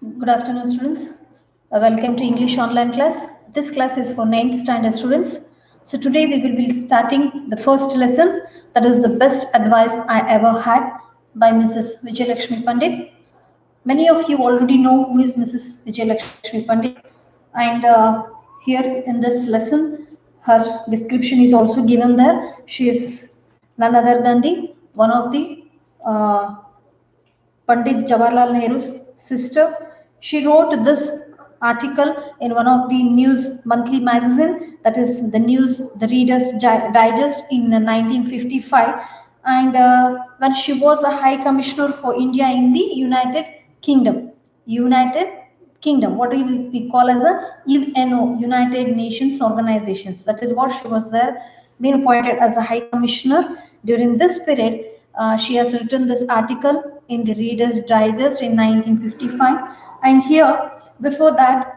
Good afternoon, students. Welcome to English online class. This class is for 9th standard students. So today we will be starting the first lesson, that is the best advice I ever had by Mrs. Vijayalakshmi Pandit. Many of you already know who is Mrs. Vijayalakshmi Pandit, and here in this lesson, her description is also given there. She is none other than the one of the uh, Pandit Jawaharlal Nehru's sister. She wrote this article in one of the news monthly magazine, that is the news, the Reader's Digest in 1955. And when she was a High Commissioner for India in the United Kingdom. United Kingdom, what we call as a UNO, United Nations Organizations. That is what she was there, being appointed as a High Commissioner. During this period, she has written this article in the Reader's Digest in 1955. And here, before that,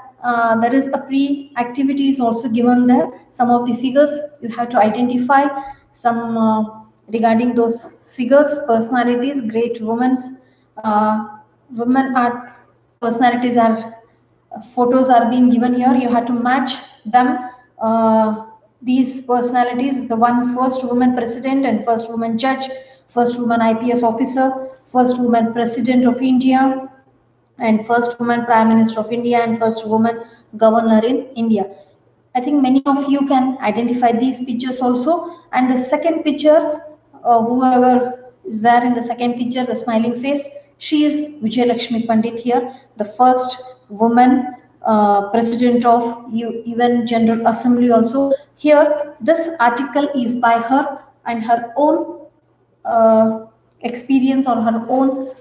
there is a pre-activity is also given there. Some of the figures you have to identify, some regarding those figures, personalities, great uh, women are personalities are photos are being given here. You have to match them. These personalities, the one first woman president and first woman judge, first woman IPS officer, first woman president of India, and first woman prime minister of India, and first woman governor in India. I think many of you can identify these pictures also. And the second picture, whoever is there in the second picture, the smiling face, she is Vijay Lakshmi Pandit here, the first woman president of UN General Assembly also. Here, this article is by her and her own uh, experience or her own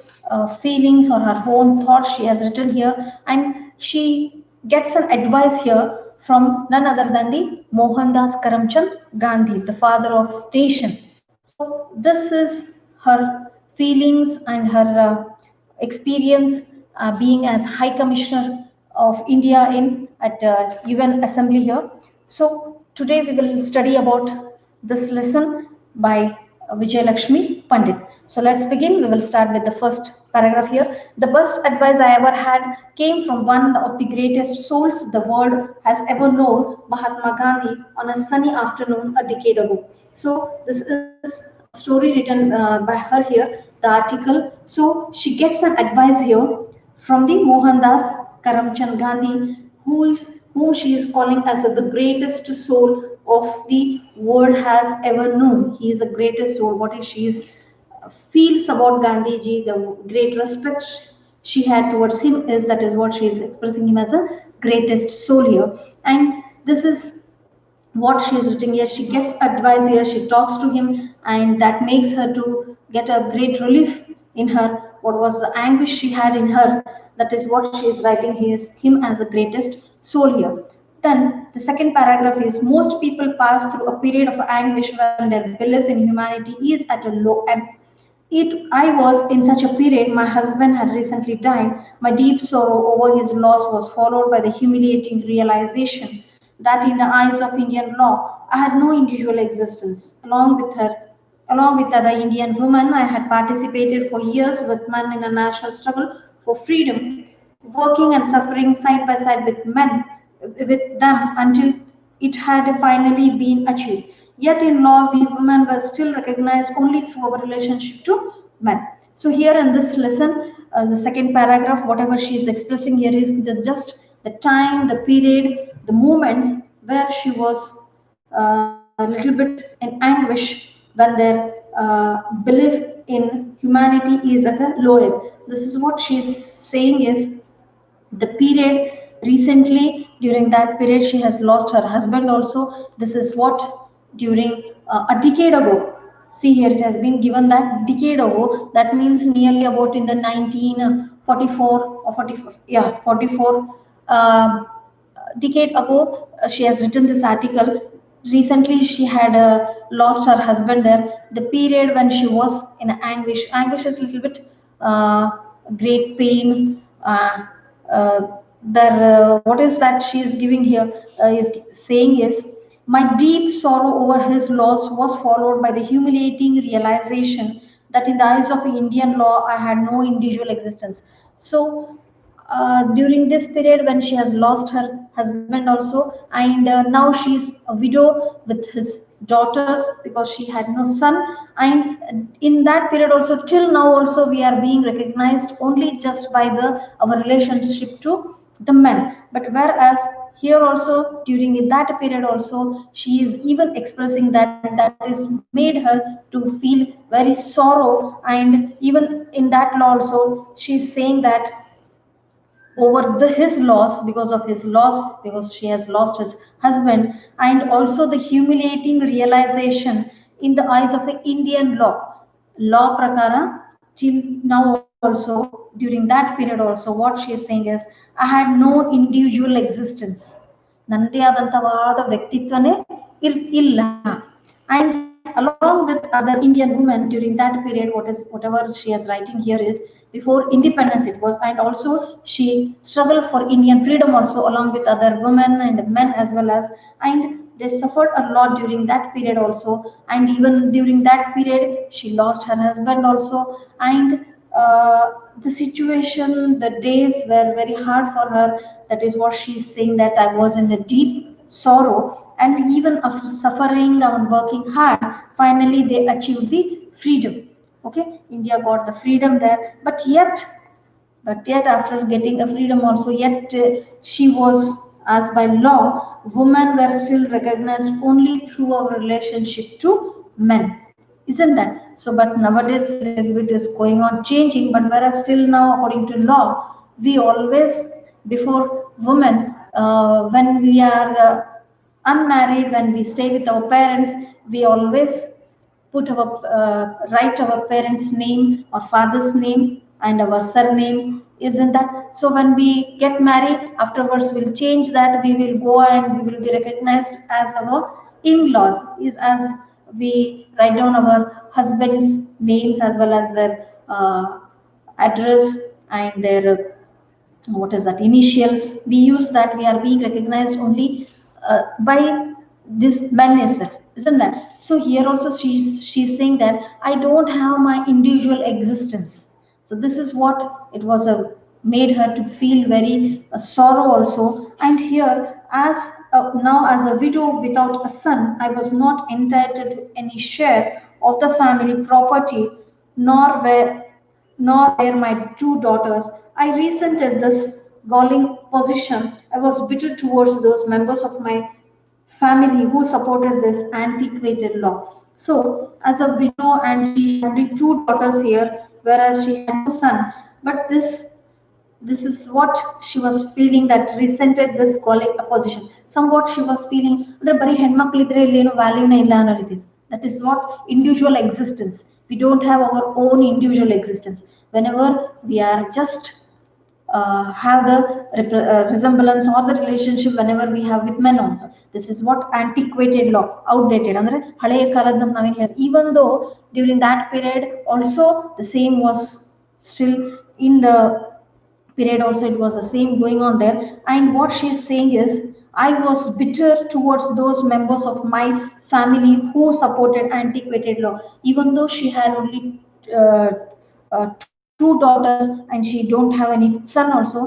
feelings or her own thoughts she has written here, and she gets an advice here from none other than the Mohandas Karamchand Gandhi, the father of nation. So this is her feelings and her experience being as High Commissioner of India in at UN Assembly here. So today we will study about this lesson by Vijay Lakshmi Pandit. So let's begin. We will start with the first paragraph here. The best advice I ever had came from one of the greatest souls the world has ever known, Mahatma Gandhi, on a sunny afternoon a decade ago. So this is a story written by her here, the article. So she gets an advice here from the Mohandas Karamchand Gandhi, whom she is calling as the greatest soul of the world has ever known. He is the greatest soul. What is she is feels about Gandhiji, the great respect she had towards him, is that is what she is expressing him as a greatest soul here. And this is what she is written here. She gets advice here, she talks to him, and that makes her to get a great relief in her. What was the anguish she had in her, that is what she is writing. He is him as the greatest soul here. Then the second paragraph is, most people pass through a period of anguish when their belief in humanity is at a low ebb. I was in such a period. My husband had recently died. My deep sorrow over his loss was followed by the humiliating realization that in the eyes of Indian law, I had no individual existence. Along with other Indian women, I had participated for years with men in a national struggle for freedom, working and suffering side by side with them until it had finally been achieved. Yet in law, we women were still recognized only through our relationship to men. So here in this lesson, the second paragraph, whatever she is expressing here is just the time, the period, the moments where she was a little bit in anguish when their belief in humanity is at a low ebb. This is what she is saying is the period recently. During that period she has lost her husband also. This is what during a decade ago. See here, it has been given that decade ago, that means nearly about in the 1944 or 44, yeah, 44 uh, decade ago. She has written this article. Recently she had lost her husband there. The period when she was in anguish is a little bit uh, great pain. What is that she is giving here, is saying is, my deep sorrow over his loss was followed by the humiliating realization that in the eyes of Indian law I had no individual existence. So during this period when she has lost her husband also, and now she's a widow with his daughters because she had no son. And in that period also, till now also, we are being recognized only just by the our relationship to the men. But whereas here also, during that period also, she is even expressing that is made her to feel very sorrow. And even in that law also, she is saying that over his loss, because of his loss, because she has lost his husband, and also the humiliating realization in the eyes of an Indian law prakara. Till now also, during that period also, what she is saying is, I had no individual existence. ನಂದೇ ಆದಂತವಾದ ವ್ಯಕ್ತಿತ್ವನೇ ಇಲ್ಲ. And along with other Indian women during that period, whatever she is writing here is, before independence it was, and also she struggled for Indian freedom also along with other women and men as well as. And they suffered a lot during that period also. And even during that period, she lost her husband also. And the situation, the days were very hard for her. That is what she is saying, that I was in a deep sorrow. And even after suffering and working hard, finally they achieved the freedom. Okay, India got the freedom there. But yet after getting a freedom also, yet she was, as by law, women were still recognized only through our relationship to men, isn't that so? But nowadays a little bit is going on changing. But whereas still now, according to law, we always, before women, when we are unmarried, when we stay with our parents, we always put our write our parents name or father's name and our surname, isn't that so? When we get married afterwards, we'll change that. We will go and we will be recognized as our in-laws, is as we write down our husband's names as well as their address and their what is that initials. We use that. We are being recognized only by this man itself, isn't that so? Here also she's saying that I don't have my individual existence. So this is what it was made her to feel very sorrow also. And here, as now as a widow without a son, I was not entitled to any share of the family property, nor were my two daughters. I resented this galling position. I was bitter towards those members of my family who supported this antiquated law. So, as a widow, and she had only two daughters here, whereas she had no son. But this is what she was feeling, that resented this calling opposition. Somewhat she was feeling ಅಂದ್ರೆ ಬರೀ ಹೆಣ್ಮಕ್ಳಿದ್ರೆ ಇಲ್ಲಿ ಏನು ವ್ಯಾಲ್ಯೂನೇ ಇಲ್ಲ ಅನ್ನೋ ರೀತಿ. That is not individual existence. We don't have our own individual existence. Whenever we are just have the resemblance or the relationship whenever we have with men also. This is what antiquated law, outdated. ಅಂದ್ರೆ ಹಳೆಯ ಕಾಲದ ನಾವೇನು ಹೇಳಿ, even though during that period also the same was still in the period also, it was the same going on there. And what she is saying is, I was bitter towards those members of my family who supported antiquated law, even though she had only two daughters and she don't have any son also.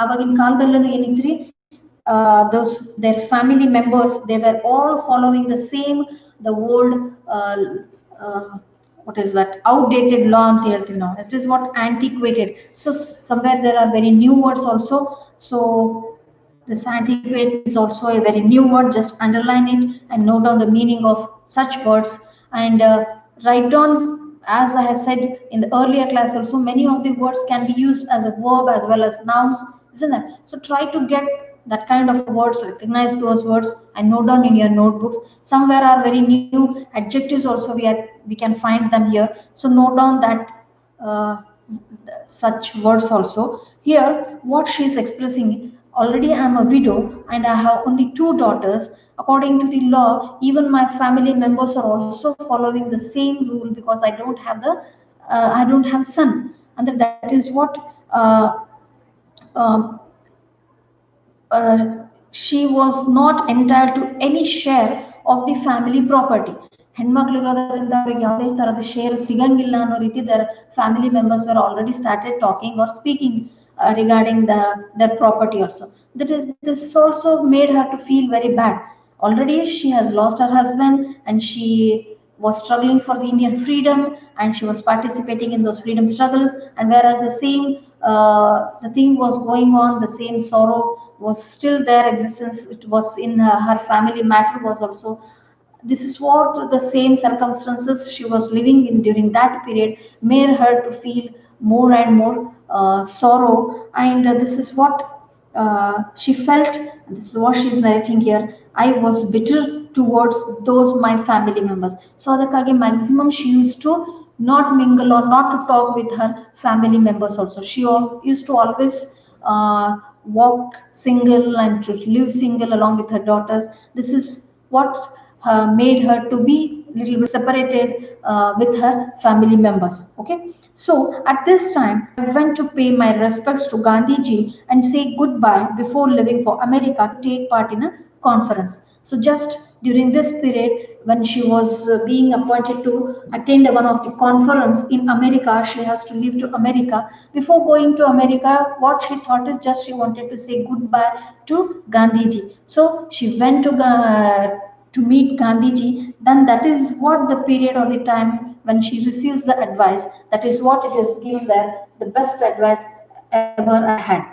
Avagin ಕಾಲದಲ್ಲೂ ಏನಿತ್ರಿ, those their family members, they were all following the same, the old uh, what is that outdated law ಅಂತ ಹೇಳ್ತೀವಿ ನಾವು. It is what antiquated. So somewhere there are very new words also. So this antiquated is also a very new word. Just underline it and note down the meaning of such words. And write down, as I have said in the earlier class also, many of the words can be used as a verb as well as nouns, isn't it? So try to get that kind of words, recognize those words and note down in your notebooks. Somewhere are very new adjectives also, we can find them here. So note down that uh, such words also. Here what she is expressing, already I am a widow and I have only two daughters. According to the law, even my family members are also following the same rule, because I don't have son. And that is what um, she was not entitled to any share of the family property. ಹೆಣ್ಮಕ್ಳಿರೋದ್ರಿಂದ ಅವ್ರಿಗೆ ಯಾವುದೇ ತರದ share ಸಿಗಂಗಿಲ್ಲ ಅನ್ನೋ ರೀತಿ their family members were already started talking or speaking regarding their property also. That is, this also made her to feel very bad. Already she has lost her husband, and she was struggling for the Indian freedom, and she was participating in those freedom struggles. And whereas the same the thing was going on, the same sorrow was still there existence. It was in her family matter was also. This is what the same circumstances she was living in during that period made her to feel more and more sorrow. And this is what she felt. This is what she is narrating here. I was bitter towards those my family members. So ಅದಕ್ಕಾಗಿ maximum she used to not mingle or not to talk with her family members also. She used to always walk single and to live single along with her daughters. This is what made her to be little bit separated with her family members. Okay, so at this time I went to pay my respects to Gandhi ji and say goodbye before leaving for America to take part in a conference. So just during this period, when she was being appointed to attend one of the conference in America, she has to leave to America. Before going to America, what she thought is just she wanted to say goodbye to Gandhi ji. So she went to meet Gandhiji, then that is what the period or the time when she receives the advice, that is what it is given there, the best advice ever I had.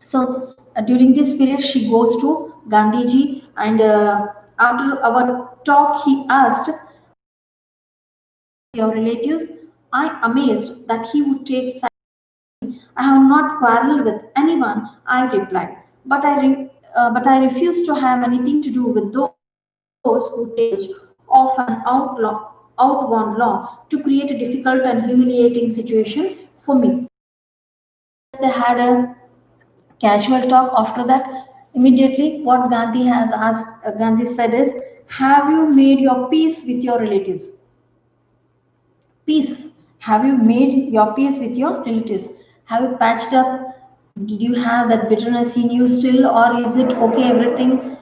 So during this period, she goes to Gandhiji, and after our talk, he asked, your relatives? I amazed that he would take side. I have not quarreled with anyone, I replied, but I refuse to have anything to do with those who take advantage of an outworn law to create a difficult and humiliating situation for me. Just they had a casual talk. After that, immediately what Gandhi has asked, Gandhi said is, have you made your peace with your relatives? Peace. Have you made your peace with your relatives? Have you patched up? Did you have that bitterness in you still, or is it okay? Everything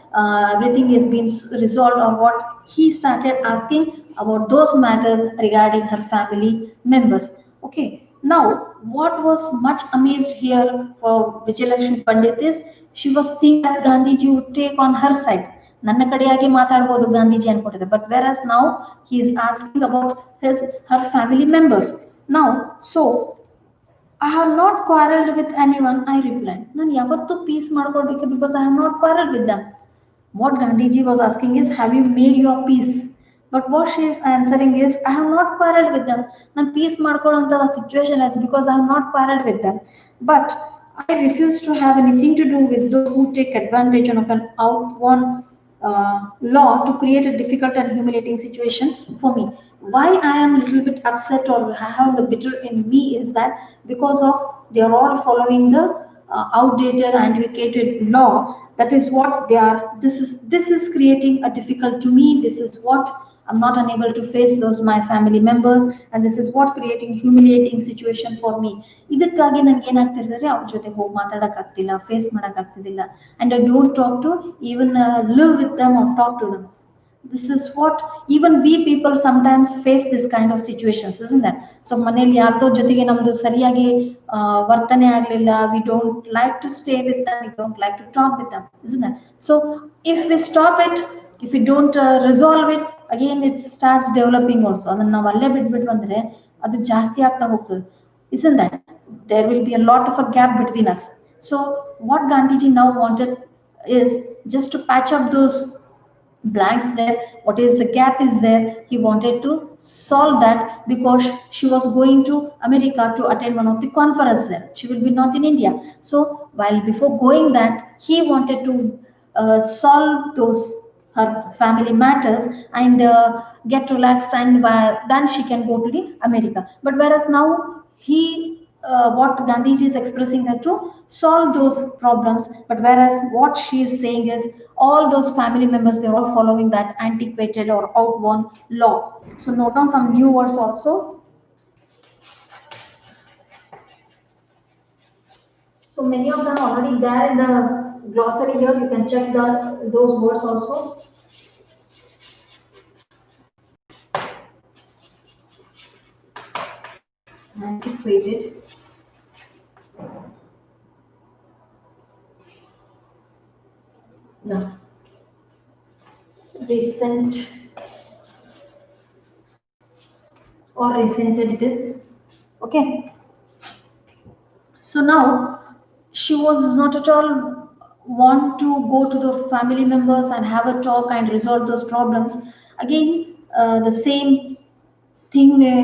has been resolved, or what? He started asking about those matters regarding her family members. Okay. Now, what was much amazed here for Vijayalakshmi Pandit is she was thinking that Gandhiji would take on her side. ನನ್ನ ಕಡೆಯಾಗಿ ಮಾತಾಡ್ಬೋದು ಗಾಂಧೀಜಿ ಅನ್ಕೊಟ್ಟಿದೆ, but where now he is asking about her family members now. So I have not quarreled with anyone, I replied. ನಾನು ಯಾವತ್ತೂ piece ಮಾಡ್ಕೊಳ್ಬೇಕು, because I have not quarreled with them. What Gandhiji was asking is, have you made your peace? But what she is answering is, I have not quarreled with them. ನಾನು piece ಮಾಡ್ಕೊಳ್ಳೋಂಥ situation is because I have not quarreled with them. But I refuse to have anything to do with those who take advantage of an outworn law to create a difficult and humiliating situation for me. Why I am a little bit upset or have the bitter in me is that because of they are all following the outdated, antiquated law. That is what they are. This is creating a difficult to me. This is what I'm not unable to face those my family members, and this is what creating humiliating situation for me. ಇದಕ್ಕಾಗಿ ನನಗೆ ಏನಾಗ್ತಿರ್ತಾರೆ, ಅವ್ರ ಜೊತೆ ಹೋಗಿ ಮಾತಾಡಕ್ಕಾಗ್ತಿಲ್ಲ, face ಮಾಡಕ್ಕಾಗ್ತಿಲ್ಲ, and I don't talk to even live with them or talk to them. This is what even we people sometimes face this kind of situations, isn't that? So ಮನೇಲಿ ಯಾರ್ದೋ ಜೊತೆಗೆ ನಮ್ದು ಸರಿಯಾಗಿ ವರ್ತನೆ ಆಗಲಿಲ್ಲ, we don't like to stay with them, we don't like to talk with them, isn't that? So if we stop it, if we don't resolve it, again it starts developing also. ಅದನ್ನ ನಾವು ಅಲ್ಲೇ ಬಿಟ್ಬಿಟ್ಟು ಬಂದ್ರೆ ಅದು ಜಾಸ್ತಿ ಆಗ್ತಾ ಹೋಗ್ತದೆ, isn't that? There will be a lot of a gap between us. So what Gandhiji now wanted is just to patch up those blanks there, what is the gap is there. He wanted to solve that because she was going to America to attend one of the conference there. She will be not in India. So while before going that, he wanted to solve those her family matters and get relaxed, and then she can go to the America. But whereas now he what Gandhiji is expressing her to solve those problems, but whereas what she is saying is all those family members, they're all following that antiquated or outworn law. So note down some new words also. So many of them already there in the glossary here. You can check those words also. Antiquated. Now, recent or resented it is. Okay. So now she was not at all want to go to the family members and have a talk and resolve those problems. Again, the same thing may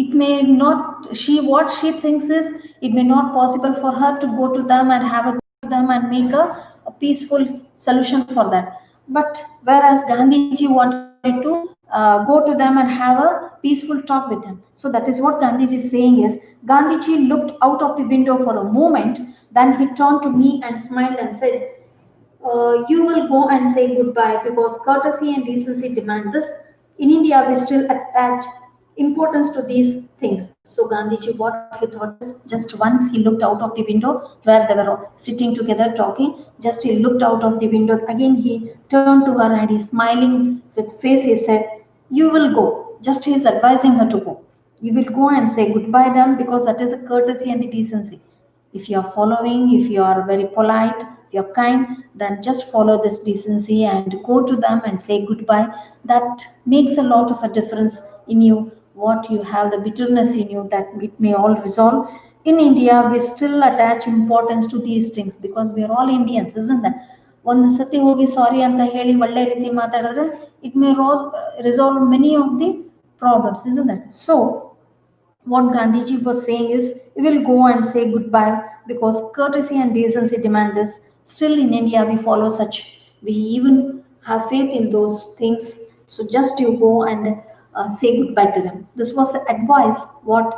it may not she what she thinks is it may not possible for her to go to them and have a talk to them and make a peaceful solution for that. But whereas Gandhiji wanted to go to them and have a peaceful talk with them. So that is what Gandhiji is saying is Gandhiji looked out of the window for a moment, then he turned to me and smiled and said, you will go and say goodbye because courtesy and decency demand this. In India, we still attach importance to these things. So Gandhiji, what he thought is just once he looked out of the window where they were sitting together talking, just he looked out of the window. Again, he turned to her and he's smiling with face. He said, "You will go." Just he is advising her to go. You will go and say goodbye them because that is a courtesy and the decency. If you are following, if you are very polite, if you're kind, then just follow this decency and go to them and say goodbye. That makes a lot of a difference in you. What you have, the bitterness in you, that it may all resolve. In India, we still attach importance to these things because we are all Indians, isn't that? ಒಂದು ಸತಿ ಹೋಗಿ ಸಾರಿ ಅಂತ ಹೇಳಿ ಒಳ್ಳೆ ರೀತಿ ಮಾತಾಡಿದ್ರೆ it May resolve many of the problems isn't that? So what Gandhiji was saying is, we will go and say goodbye because courtesy and decency demand this. Still in India, we follow such. We even have faith in those things. So just you go and say goodbye to them. This was the advice what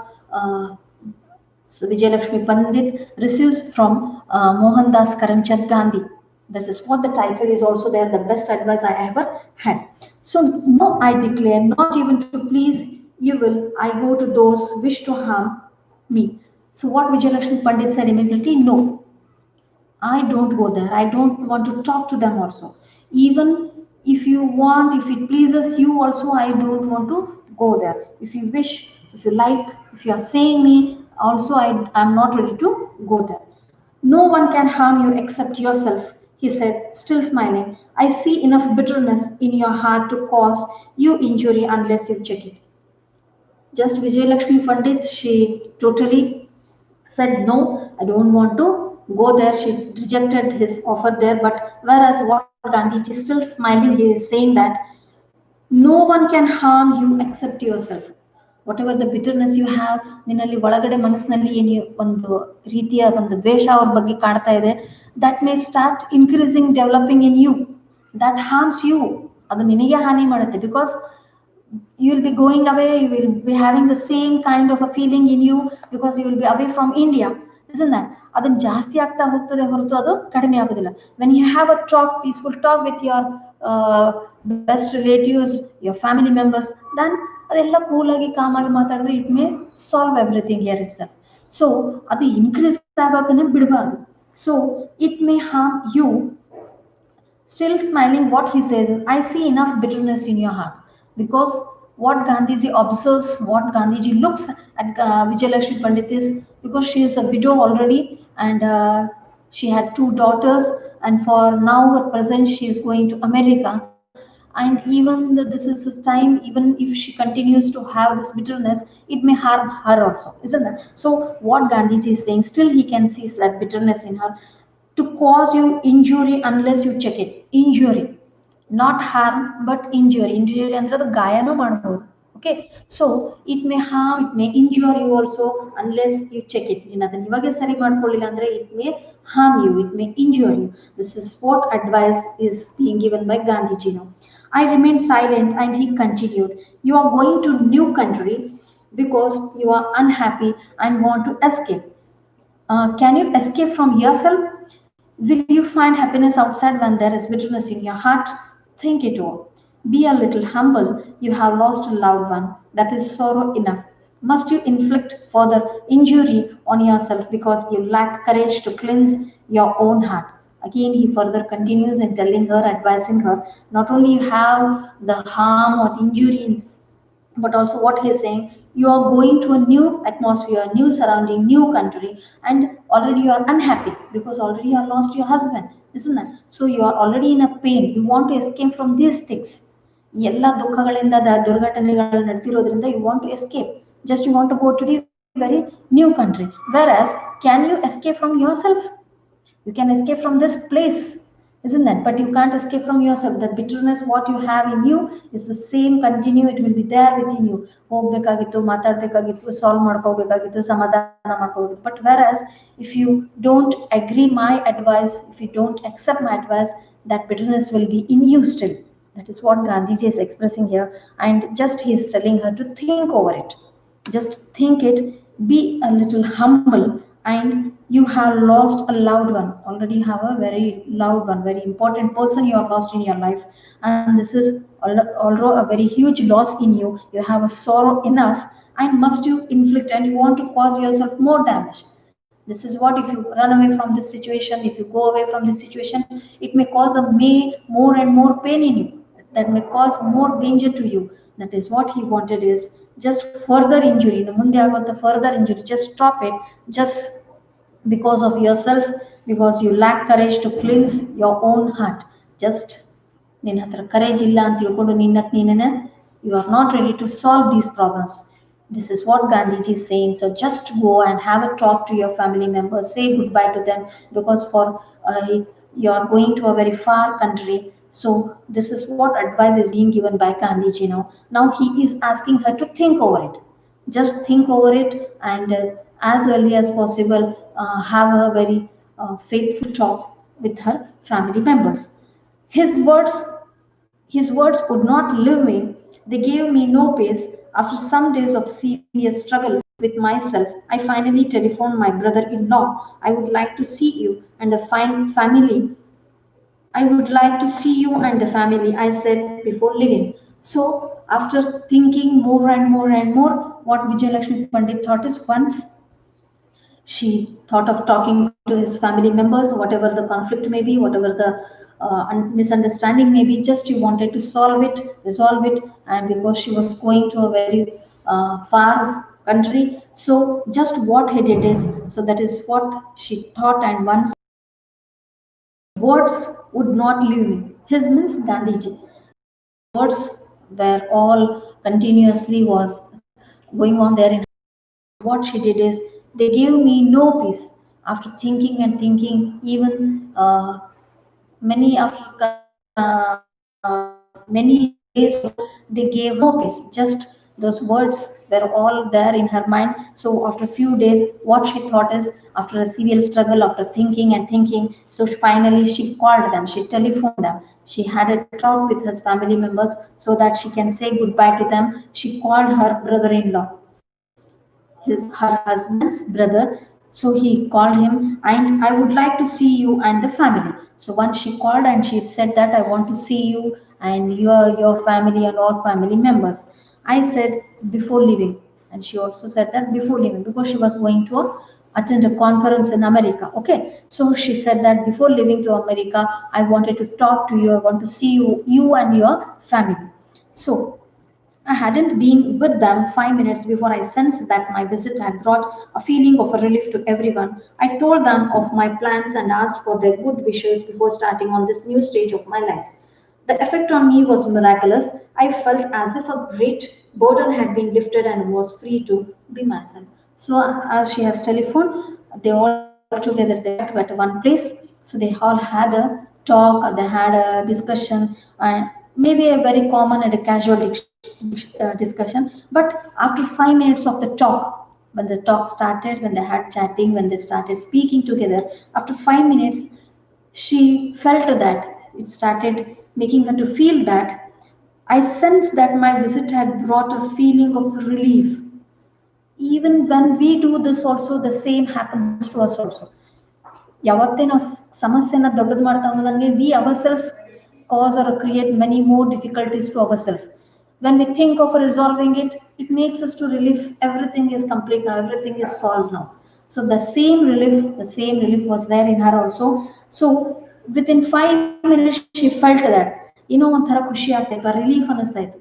so Vijayalakshmi Pandit receives from Mohandas Karamchand Gandhi. This is what the title is also there, the best advice I ever had. So no, I declare, not even to please you will, I go to those wish to harm me. So what Vijayalakshmi Pandit said immediately, no, I don't go there. I don't want to talk to them also. Even if you want, if it pleases you also, I don't want to go there. If you wish, if you like, if you are saying me, also am not ready to go there. No one can harm you except yourself, he said, still smiling. I see enough bitterness in your heart to cause you injury unless you check it. Just Vijay Lakshmi Pandit, she totally said no, I don't want to go there. She rejected his offer there. But whereas what Gandhiji still smiling, he is saying that no one can harm you except yourself. Whatever the bitterness you have, ನಿನ್ನಲ್ಲಿ ಒಳಗಡೆ ಮನಸ್ಸಿನಲ್ಲಿ ಏನು ಒಂದು ರೀತಿಯ ಒಂದು ದ್ವೇಷ ಅವ್ರ ಬಗ್ಗೆ ಕಾಡ್ತಾ ಇದೆ, that may start increasing developing in you, that harms you. ಅದು ನಿನಗೆ ಹಾನಿ ಮಾಡುತ್ತೆ because you will be going away, you will be having the same kind of a feeling in you because you will be away from India, isn't that? ಅದನ್ನ ಜಾಸ್ತಿ ಆಗ್ತಾ ಹೋಗ್ತದೆ ಹೊರತು ಅದು ಕಡಿಮೆ ಆಗೋದಿಲ್ಲ. When you have a talk, peaceful talk with your best relatives, your family members, then ಅದೆಲ್ಲ cool ಆಗಿ ಕಾಮ್ ಆಗಿ ಮಾತಾಡಿದ್ರೆ it may solve everything here itself. So ಅದು ಇನ್ಕ್ರೀಸ್ ಆಗೋಕನ್ನ ಬಿಡಬಾರ್ದು. So it may harm you. Still smiling, what he says is, I see enough bitterness in your heart. Because what Gandhiji observes, what Gandhiji looks at Vijayalakshmi Pandit is, because she is a widow already and she had two daughters, and for now at present she is going to America. And even this is the time, even if she continues to have this bitterness, it may harm her also, isn't it? So what Gandhiji is saying, still he can see that bitterness in her to cause you injury unless you check it. Injury, not harm but injury. Injury ಅಂದ್ರೆ ಅದು ಗಾಯನೂ ಮಾಡಬಹುದು. Okay, so it may harm, it may injure you also unless you check it. ನೀನು ಅದನ್ನ ಇವಾಗೆ ಸರಿ ಮಾಡ್ಕೊಳ್ಳಿಲ್ಲ ಅಂದ್ರೆ it may harm you, it may injure you. This is what advice is being given by Gandhiji now. I remained silent and he continued, you are going to new country because you are unhappy and want to escape. Can you escape from yourself? Will you find happiness outside when there is bitterness in your heart? Think it over. Be a little humble. You have lost a loved one. That is sorrow enough. Must you inflict further injury on yourself because you lack courage to cleanse your own heart? Again, he further continues in telling her, advising her, not only you have the harm or the injury, but also what he is saying, You are going to a new atmosphere, new surrounding, new country, and already you are unhappy because already you have lost your husband, isn't it? So you are already in a pain. You want to escape from these things. ಎಲ್ಲ ದುಃಖಗಳಿಂದ ದುರ್ಘಟನೆಗಳು ನಡೆದಿರೋದ್ರಿಂದ you want to escape. Just you want to go to the very new country. Whereas, can you escape from yourself? You can escape from this place, isn't that? But you can't escape from yourself. That bitterness what you have in you is the same, continue, it will be there within you. ಹೋಗ್ಬೇಕಾಗಿತ್ತು, ಮಾತಾಡ್ಬೇಕಾಗಿತ್ತು, solve ಮಾಡ್ಕೋಬೇಕಾಗಿತ್ತು, ಸಮಾಧಾನ ಮಾಡ್ಕೋಬೇಕು. But whereas if you don't agree my advice, if you don't accept my advice, that bitterness will be in you still. That is what Gandhiji is expressing here, and just he is telling her to think over it. Just think it, be a little humble, and you have lost a loved one. Already have a very loved one, very important person you have lost in your life, and this is although a very huge loss in you, you have a sorrow enough, and must you inflict and you want to cause yourself more damage. This is what, if you run away from this situation, if you go away from this situation, it may cause a may more and more pain in you, that may cause more danger to you. That is what he wanted, is just further injury, ಮುಂದೆ ಆಗುವಂತ further injury, just stop it. Just because of yourself, because you lack courage to cleanse your own heart. Just ನಿನ್ನ ಹತ್ರ courage ಇಲ್ಲ ಅಂತ ತಿಳ್ಕೊಂಡು ನಿನ್ನಕ್ಕೆ ನೀನೇ you are not ready to solve these problems. This is what Gandhiji is saying. So just go and have a talk to your family members, say goodbye to them, because for you are going to a very far country. So this is what advice is being given by Gandhiji now. Now he is asking her to think over it. Just think over it, and as early as possible, have a very faithful talk with her family members. His words, his words would not leave me. They gave me no peace. After some days of serious struggle with myself, I finally telephoned my brother-in-law. I would like to see you and the family. I would like to see you and the family, I said before leaving. So, after thinking more and more and more, what Vijayalakshmi Pandit thought is, once she thought of talking to his family members, whatever the conflict may be, whatever the misunderstanding may be, just she wanted to solve it, resolve it. And because she was going to a very far country, so just what he did is, so that is what she thought. And once words would not leave me. His means Gandhiji. Words were all continuously was going on there in what she did is, they gave me no peace. After thinking and thinking, even many after many days, they gave no peace. Just those words were all there in her mind. So after a few days, what she thought is, after a severe struggle, after thinking and thinking, so finally she called them, she telephoned them, she had a talk with her family members so that she can say goodbye to them. She called her brother-in-law, her husband's brother. So he called him, and I would like to see you and the family. So once she called and she said that, I want to see you and your family and all family members. I said before leaving, and she also said that before leaving, because she was going to attend a conference in America. Okay, so she said that before leaving to America, I wanted to talk to you. I want to see you and your family. So I hadn't been with them 5 minutes before I sensed that my visit had brought a feeling of a relief to everyone. I told them of my plans and asked for their good wishes before starting on this new stage of my life. The effect on me was miraculous. I felt as if a great burden had been lifted and was free to be myself. So, as she has telephoned, they all together they met at one place. So, they all had a talk, or they had a discussion, and maybe a very common and a casual discussion. But after 5 minutes of the talk, when the talk started, when they had chatting, when they started speaking together, after 5 minutes, she felt that it started making her to feel that I sensed that my visit had brought a feeling of relief. Even when we do this, also the same happens to us also. ಯಾವತ್ತೇ ನಾವು ಸಮಸ್ಯೆನ ದೊಡ್ಡದು ಮಾಡ್ತಾ ಹೋದಂಗೆ we ourselves cause or create many more difficulties to ourselves. When we think of resolving it, it makes us to relief. Everything is complete now, everything is solved now. So the same relief was there in her also. So within 5 minutes she felt that, ಒಂಥರ ಖುಷಿ ಆಗ್ತಾ ಇತ್ತು, relief ಅನ್ನಿಸ್ತಾ ಇತ್ತು.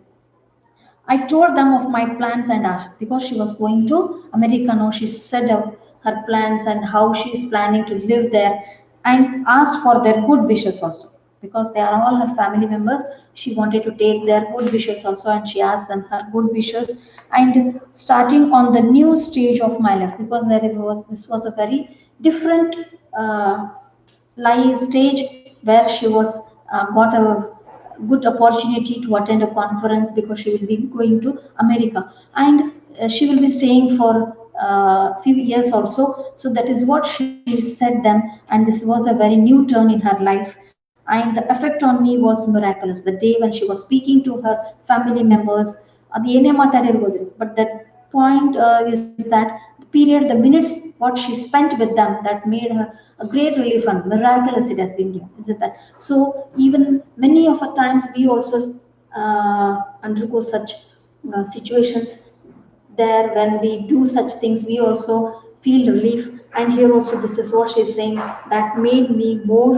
I told them of my plans and asked because she was going to America now. She said her plans and how she is planning to live there and asked for their good wishes also because they are all her family members. She wanted to take their good wishes also and she asked them her good wishes and starting on the new stage of my life because this was a very different uh, live stage where she was got a good opportunity to attend a conference because she will be going to America and she will be staying for few years also. So that is what she said them, and this was a very new turn in her life. And the effect on me was miraculous. The day when she was speaking to her family members, the ಏನೇ ಮಾತಾಡಿರ್ಬೋದು but the point is that the period, the minutes what she spent with them, that made her a great relief and miraculous it has been given, isn't that? So even many of our times we also undergo such situations there. When we do such things we also feel relief, and here also this is what she's saying that made me more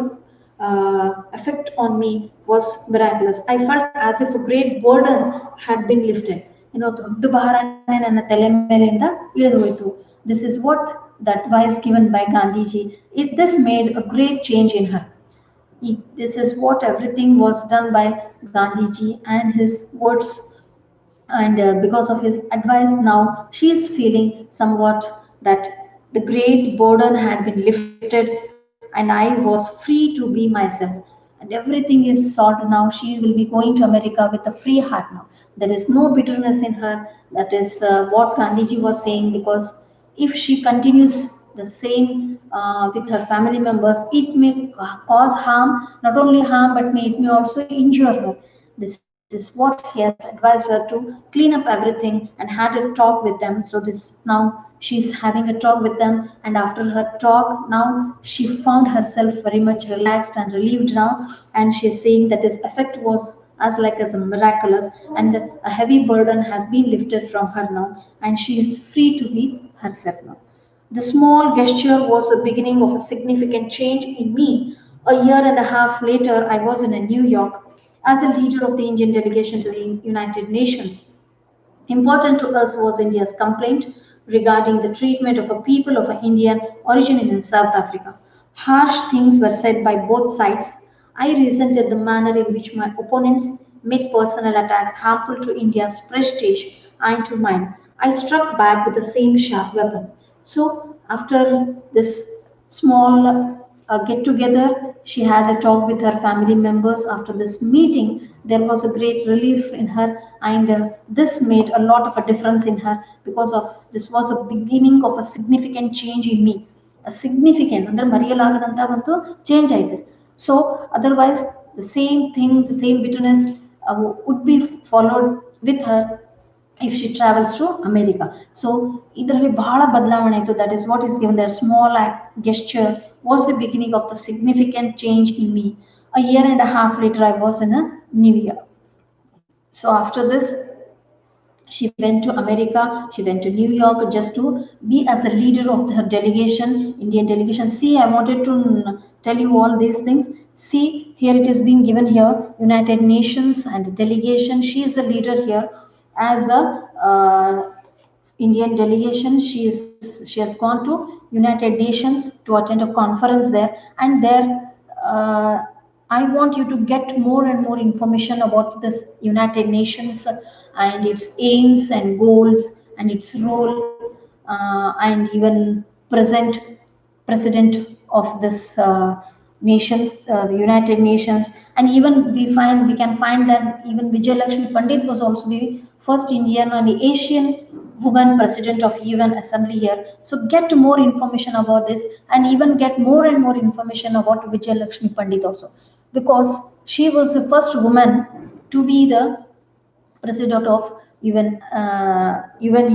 effect on me was miraculous. I felt as if a great burden had been lifted. ದೊಡ್ಡ ಭಾರನೇ ನನ್ನ ತಲೆ ಮೇಲಿಂದ ಇಳಿದು ಹೋಯಿತು. This is what the advice given by Gandhiji. This made a great change in her. This is what everything was done by Gandhiji and his words, and because of his advice now she is feeling somewhat that the great burden had been lifted and I was free to be myself, and everything is solved now. She will be going to America with a free heart now. There is no bitterness in her. That is what Gandhiji was saying, because if she continues the same with her family members, it may cause harm, not only harm but it may also injure her. This is what he has advised her to clean up everything and had a talk with them. So this now she's having a talk with them, and after her talk now she found herself very much relaxed and relieved now, and she's saying that his effect was as like as a miraculous, and a heavy burden has been lifted from her now, and she is free to be herself now. The small gesture was the beginning of a significant change in me. A year and a half later, I was in New York as a leader of the Indian delegation to the United Nations. Important to us was India's complaint regarding the treatment of a people of Indian origin in South Africa. Harsh things were said by both sides. I resented the manner in which my opponents made personal attacks harmful to India's prestige and to mine. I struck back with the same sharp weapon. So, after this small get together, she had a talk with her family members. After this meeting, there was a great relief in her, and this made a lot of a difference in her because of this was a beginning of a significant change in me. A significant ಅಂದ್ರೆ ಮರೆಯಲಾಗದಂತ ಒಂದು change ಆಯ್ತು. So otherwise the same thing, the same bitterness would be followed with her if she travels to America. So ಇದರಲ್ಲಿ ಬಹಳ ಬದಲಾವಣೆ ಆಯಿತು. That is what is given there. Small act, gesture was the beginning of the significant change in me. A year and a half later, I was in a New York. So after this, she went to America, she went to New York just to be as a leader of her delegation, Indian delegation. See, I wanted to tell you all these things. See, here it is being given here, United Nations and delegation. She is a leader here as a Indian delegation. She has gone to United Nations to attend a conference there, and there I want you to get more and more information about this United Nations and its aims and goals and its role, and even present president of this nations, the United Nations, and even we can find that even Vijay Lakshmi Pandit was also the first Indian and the Asian woman president of UN Assembly here. So get more information about this, and even get more and more information about Vijay Lakshmi Pandit also, because she was the first woman to be the president of UN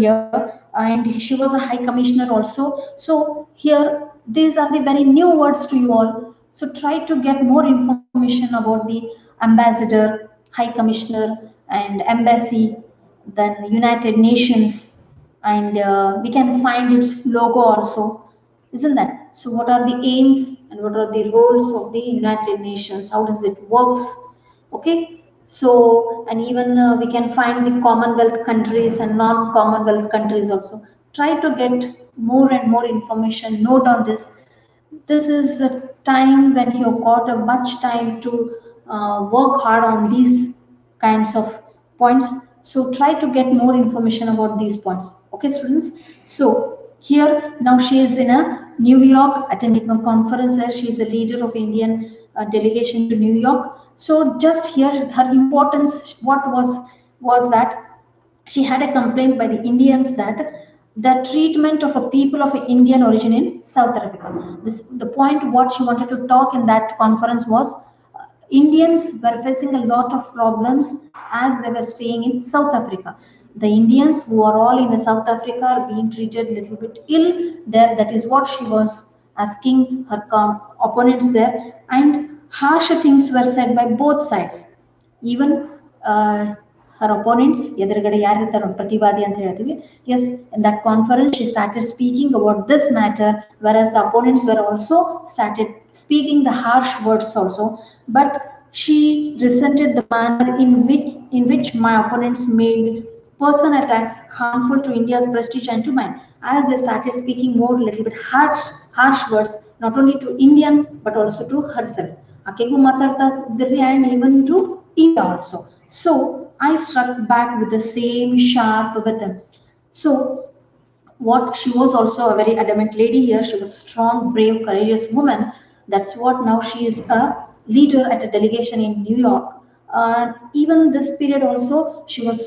here, and she was a high commissioner also. So here these are the very new words to you all. So try to get more information about the ambassador, high commissioner, and embassy, then United Nations, and we can find its logo also, isn't that? So what are the aims and what are the roles of the United Nations? How does it works? Okay, So, and even we can find the Commonwealth countries and non-Commonwealth countries also. Try to get more and more information. Note on this. This is the time when you got a much time to work hard on these kinds of points. So try to get more information about these points. Okay, students. So here now she is in a New York attending a conference there. She is a leader of Indian delegation to New York. So just here her importance. What was that? She had a complaint by the Indians that the treatment of a people of Indian origin in South Africa. The point what she wanted to talk in that conference was Indians were facing a lot of problems as they were staying in South Africa. The Indians who are all in the South Africa are being treated a little bit ill there. That is what she was asking her opponents there, and harsh things were said by both sides. Even her opponents, ಎದುರುಗಡೆ ಯಾರಿರ್ತಾರೋ ಪ್ರತಿವಾದಿ ಅಂತ ಹೇಳ್ತೀವಿ. Yes, in that conference she started speaking about this matter, whereas the opponents were also started speaking the harsh words also. But she resented the manner in which my opponents made personal attacks harmful to India's prestige and to mine, as they started speaking more little bit harsh words, not only to Indian but also to herself. ಆಕೆಗೂ ಮಾತಾಡ್ತಾ ಇದ್ರಿ and even to India also. So I struck back with the same sharp weapon. So what she was also a very adamant lady here. She was a strong, brave, courageous woman. That's what now she is a leader at a delegation in New York. Even this period also she was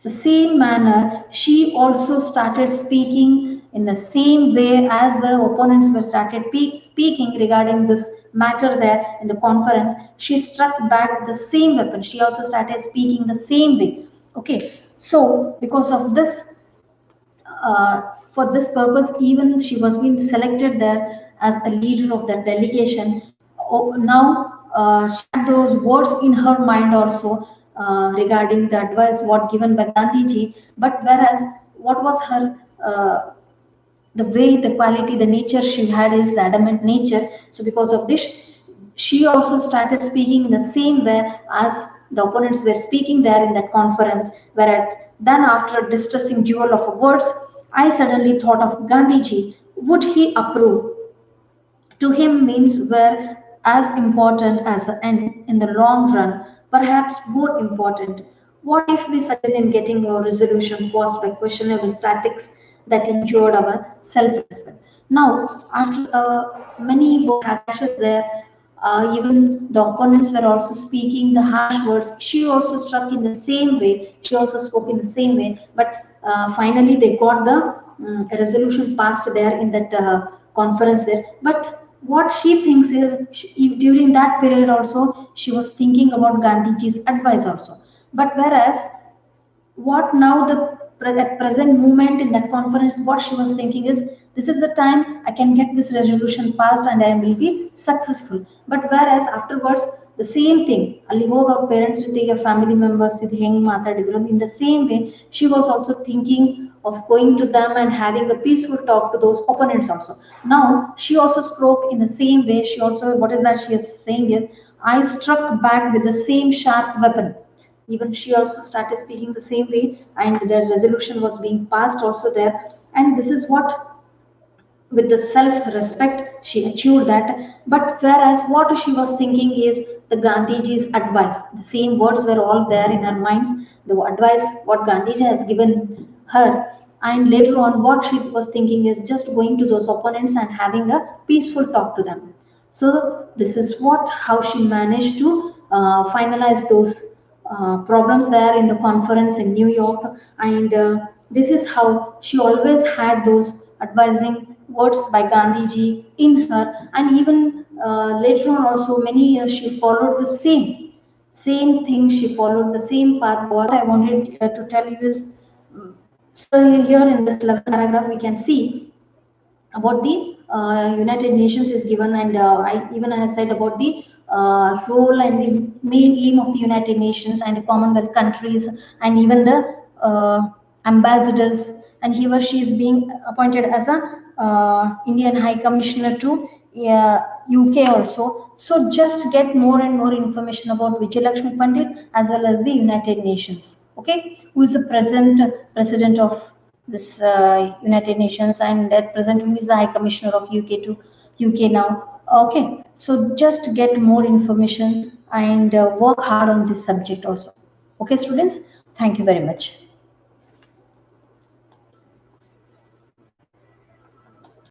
the same manner. She also started speaking in the same way as the opponents were started speaking regarding this matter there in the conference. She struck back the same weapon. She also started speaking the same way. Okay, so because of this, for this purpose, even she was being selected there as a leader of that delegation. Now she had those words in her mind also regarding the advice what given by Gandhiji. But whereas what was her the way, the quality, the nature she had is the adamant nature. So because of this, she also started speaking in the same way as the opponents were speaking there in that conference. Whereas then after a distressing duel of words, I suddenly thought of Gandhiji. Would he approve? To him means were as important as the end in the long run, perhaps more important. What if we succeed in getting a resolution caused by questionable tactics that injured our self-respect? Now, after many clashes there, even the opponents were also speaking the harsh words. She also struck in the same way. She also spoke in the same way. But finally, they got the resolution passed there in that conference there. But what she thinks is during that period also she was thinking about Gandhiji's advice also. But whereas what now the at present moment in that conference, what she was thinking is this is the time I can get this resolution passed and I will be successful. But whereas afterwards the same thing, ಅಲ್ಲಿ ಹೋಗ ಅವ್ರ parents ಜೊತೆಗೆ family members ಇದು ಹೆಂಗ್ ಮಾತಾಡಿದ್ರು, in the same way she was also thinking of going to them and having a peaceful talk to those opponents also. Now she also spoke in the same way. She also, what is that she is saying is, I struck back with the same sharp weapon. Even she also started speaking the same way, and the resolution was being passed also there. And this is what, with the self-respect she achieved that. But whereas what she was thinking is the Gandhiji's advice, the same words were all there in her minds, the advice what Gandhiji has given her. And later on what she was thinking is just going to those opponents and having a peaceful talk to them. So this is what how she managed to finalize those problems there in the conference in New York. And this is how she always had those advising words by Gandhiji in her. And even later on also many years she followed the same thing. She followed the same path. What I wanted to tell you is, so here in this 11th paragraph we can see about the United Nations is given, and I said about the role and the main aim of the United Nations and the Commonwealth countries, and even the ambassadors. And here she is being appointed as a Indian High Commissioner to yeah, UK also. So just get more and more information about Vijay Lakshmi Pandit as well as the United Nations. Okay, who is the present president of this United Nations, and at present who is the High Commissioner of UK to UK now. Okay, so just get more information and work hard on this subject also. Okay, students, thank you very much.